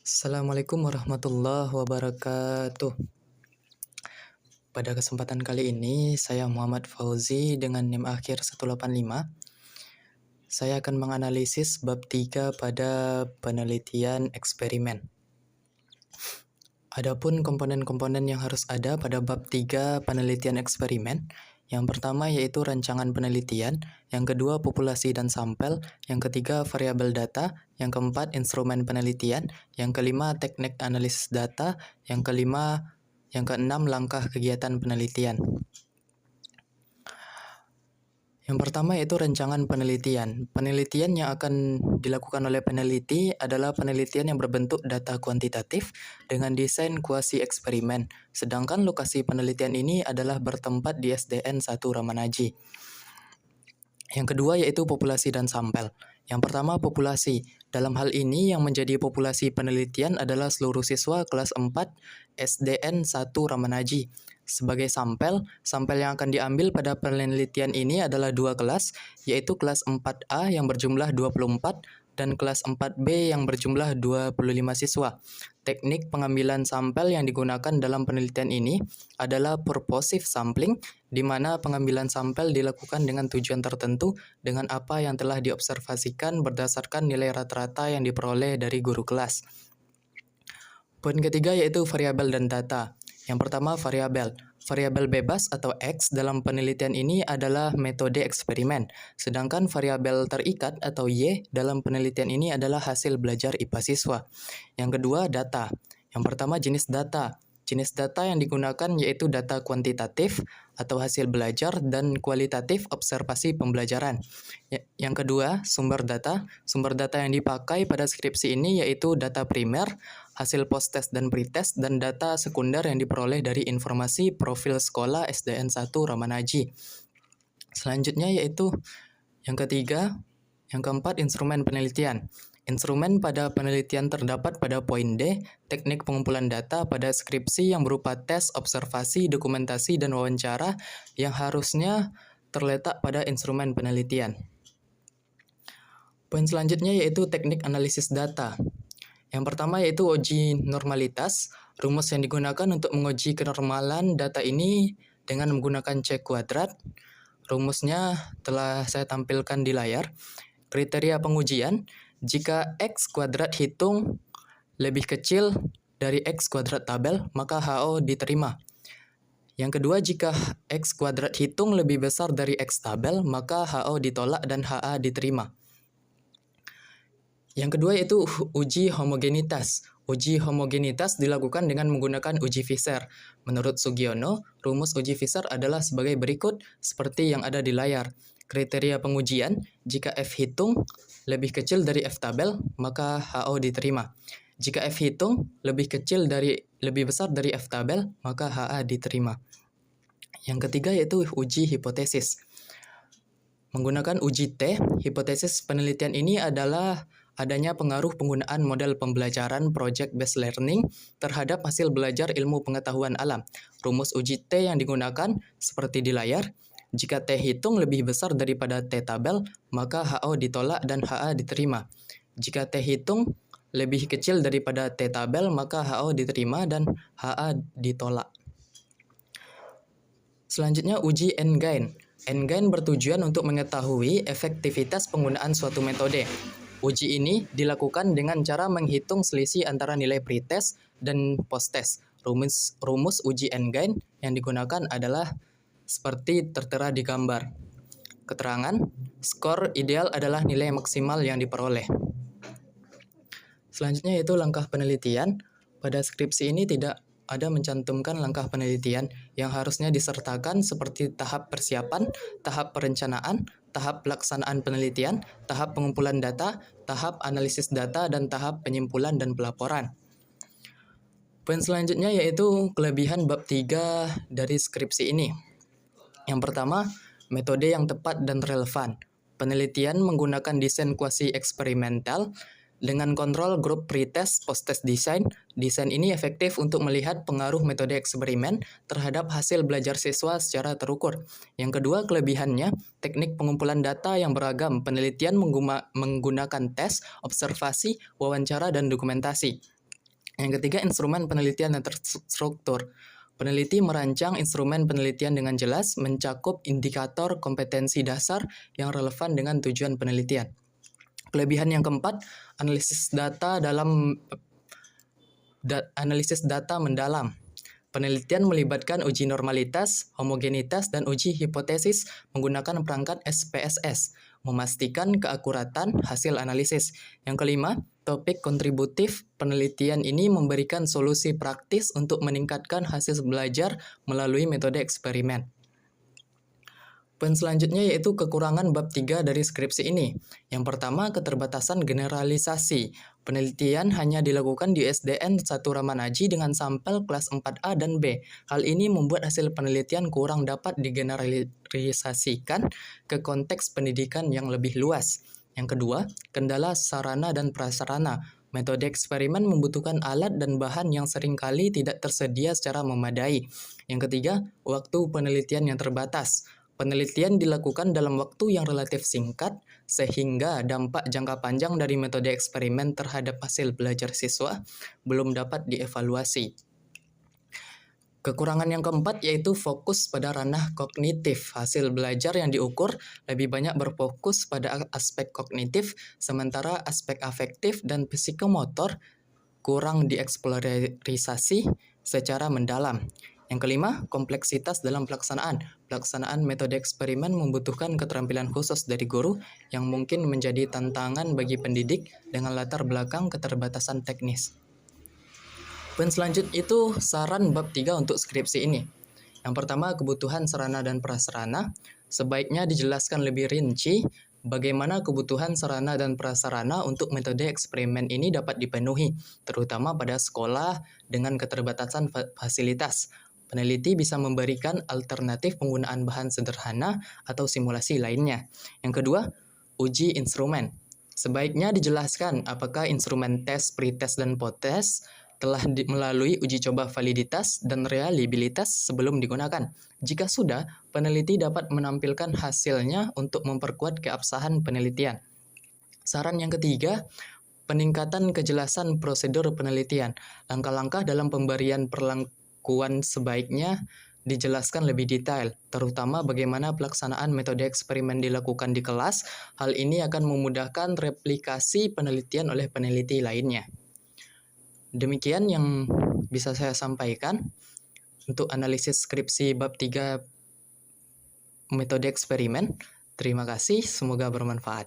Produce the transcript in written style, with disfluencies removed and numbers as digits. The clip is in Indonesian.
Assalamualaikum warahmatullahi wabarakatuh. Pada kesempatan kali ini, saya Muhammad Fauzi dengan NIM akhir 185. Saya akan menganalisis bab 3 pada penelitian eksperimen. Adapun komponen-komponen yang harus ada pada bab 3 penelitian eksperimen, yang pertama yaitu rancangan penelitian, yang kedua populasi dan sampel, yang ketiga variabel data, yang keempat instrumen penelitian, yang kelima teknik analisis data, yang keenam langkah kegiatan penelitian. Yang pertama yaitu rancangan penelitian. Penelitian yang akan dilakukan oleh peneliti adalah penelitian yang berbentuk data kuantitatif dengan desain kuasi eksperimen. Sedangkan lokasi penelitian ini adalah bertempat di SDN 1 Ramanaji. Yang kedua yaitu populasi dan sampel. Yang pertama populasi. Dalam hal ini yang menjadi populasi penelitian adalah seluruh siswa kelas 4 SDN 1 Ramanaji. Sebagai sampel yang akan diambil pada penelitian ini adalah dua kelas, yaitu kelas 4A yang berjumlah 24 dan kelas 4B yang berjumlah 25 siswa. Teknik pengambilan sampel yang digunakan dalam penelitian ini adalah purposive sampling, di mana pengambilan sampel dilakukan dengan tujuan tertentu dengan apa yang telah diobservasikan berdasarkan nilai rata-rata yang diperoleh dari guru kelas. Poin ketiga yaitu variabel dan data. Yang pertama variabel. Variabel bebas atau X dalam penelitian ini adalah metode eksperimen, sedangkan variabel terikat atau Y dalam penelitian ini adalah hasil belajar IPA siswa. Yang kedua data. Yang pertama jenis data. Jenis data yang digunakan yaitu data kuantitatif atau hasil belajar dan kualitatif observasi pembelajaran. Yang kedua, sumber data. Sumber data yang dipakai pada skripsi ini yaitu data primer, hasil post-test dan pretest, dan data sekunder yang diperoleh dari informasi profil sekolah SDN 1 Ramanaji. Selanjutnya yaitu yang ketiga, yang keempat instrumen penelitian. Instrumen pada penelitian terdapat pada poin D, teknik pengumpulan data pada skripsi yang berupa tes, observasi, dokumentasi, dan wawancara yang harusnya terletak pada instrumen penelitian. Poin selanjutnya yaitu teknik analisis data. Yang pertama yaitu uji normalitas. Rumus yang digunakan untuk menguji kenormalan data ini dengan menggunakan C kuadrat. Rumusnya telah saya tampilkan di layar. Kriteria pengujian, jika X kuadrat hitung lebih kecil dari X kuadrat tabel, maka HO diterima. Yang kedua, jika X kuadrat hitung lebih besar dari X tabel, maka HO ditolak dan HA diterima. Yang kedua yaitu uji homogenitas. Uji homogenitas dilakukan dengan menggunakan uji Fisher. Menurut Sugiono, rumus uji Fisher adalah sebagai berikut seperti yang ada di layar. Kriteria pengujian, jika F hitung lebih kecil dari F tabel, maka HO diterima. Jika F hitung lebih besar dari F tabel, maka HA diterima. Yang ketiga yaitu uji hipotesis. Menggunakan uji T, hipotesis penelitian ini adalah adanya pengaruh penggunaan model pembelajaran project-based learning terhadap hasil belajar ilmu pengetahuan alam. Rumus uji T yang digunakan seperti di layar. Jika T hitung lebih besar daripada T tabel, maka HO ditolak dan HA diterima. Jika T hitung lebih kecil daripada T tabel, maka HO diterima dan HA ditolak. Selanjutnya uji N-gain. N-gain bertujuan untuk mengetahui efektivitas penggunaan suatu metode. Uji ini dilakukan dengan cara menghitung selisih antara nilai pretest dan posttest. Rumus uji N-gain yang digunakan adalah seperti tertera di gambar. Keterangan, skor ideal adalah nilai maksimal yang diperoleh. Selanjutnya yaitu langkah penelitian. Pada skripsi ini tidak ada mencantumkan langkah penelitian yang harusnya disertakan seperti tahap persiapan, tahap perencanaan, tahap pelaksanaan penelitian, tahap pengumpulan data, tahap analisis data, dan tahap penyimpulan dan pelaporan. Poin selanjutnya yaitu kelebihan bab 3 dari skripsi ini. Yang pertama, metode yang tepat dan relevan. Penelitian menggunakan desain kuasi eksperimental dengan kontrol grup pretest post-test design. Desain ini efektif untuk melihat pengaruh metode eksperimen terhadap hasil belajar siswa secara terukur. Yang kedua, kelebihannya, teknik pengumpulan data yang beragam. Penelitian menggunakan tes, observasi, wawancara, dan dokumentasi. Yang ketiga, instrumen penelitian yang terstruktur. Peneliti merancang instrumen penelitian dengan jelas, mencakup indikator kompetensi dasar yang relevan dengan tujuan penelitian. Kelebihan yang keempat, analisis data mendalam. Penelitian melibatkan uji normalitas, homogenitas, dan uji hipotesis menggunakan perangkat SPSS, memastikan keakuratan hasil analisis. Yang kelima, topik kontributif. Penelitian ini memberikan solusi praktis untuk meningkatkan hasil belajar melalui metode eksperimen. Poin selanjutnya yaitu kekurangan bab 3 dari skripsi ini. Yang pertama, keterbatasan generalisasi. Penelitian hanya dilakukan di SDN 1 Ramanaji dengan sampel kelas 4A dan B. Hal ini membuat hasil penelitian kurang dapat digeneralisasikan ke konteks pendidikan yang lebih luas. Yang kedua, kendala sarana dan prasarana. Metode eksperimen membutuhkan alat dan bahan yang seringkali tidak tersedia secara memadai. Yang ketiga, waktu penelitian yang terbatas. Penelitian dilakukan dalam waktu yang relatif singkat, sehingga dampak jangka panjang dari metode eksperimen terhadap hasil belajar siswa belum dapat dievaluasi. Kekurangan yang keempat yaitu fokus pada ranah kognitif. Hasil belajar yang diukur lebih banyak berfokus pada aspek kognitif, sementara aspek afektif dan psikomotor kurang dieksplorisasi secara mendalam. Yang kelima, kompleksitas dalam pelaksanaan. Pelaksanaan metode eksperimen membutuhkan keterampilan khusus dari guru yang mungkin menjadi tantangan bagi pendidik dengan latar belakang keterbatasan teknis. Poin selanjutnya itu saran bab 3 untuk skripsi ini. Yang pertama, kebutuhan sarana dan prasarana. Sebaiknya dijelaskan lebih rinci bagaimana kebutuhan sarana dan prasarana untuk metode eksperimen ini dapat dipenuhi, terutama pada sekolah dengan keterbatasan fasilitas. Peneliti bisa memberikan alternatif penggunaan bahan sederhana atau simulasi lainnya. Yang kedua, uji instrumen. Sebaiknya dijelaskan apakah instrumen tes, pretest, dan potes telah melalui uji coba validitas dan reliabilitas sebelum digunakan. Jika sudah, peneliti dapat menampilkan hasilnya untuk memperkuat keabsahan penelitian. Saran yang ketiga, peningkatan kejelasan prosedur penelitian. Langkah-langkah dalam pemberian perlakuan sebaiknya dijelaskan lebih detail, terutama bagaimana pelaksanaan metode eksperimen dilakukan di kelas. Hal ini akan memudahkan replikasi penelitian oleh peneliti lainnya. Demikian yang bisa saya sampaikan untuk analisis skripsi bab 3 metode eksperimen. Terima kasih, semoga bermanfaat.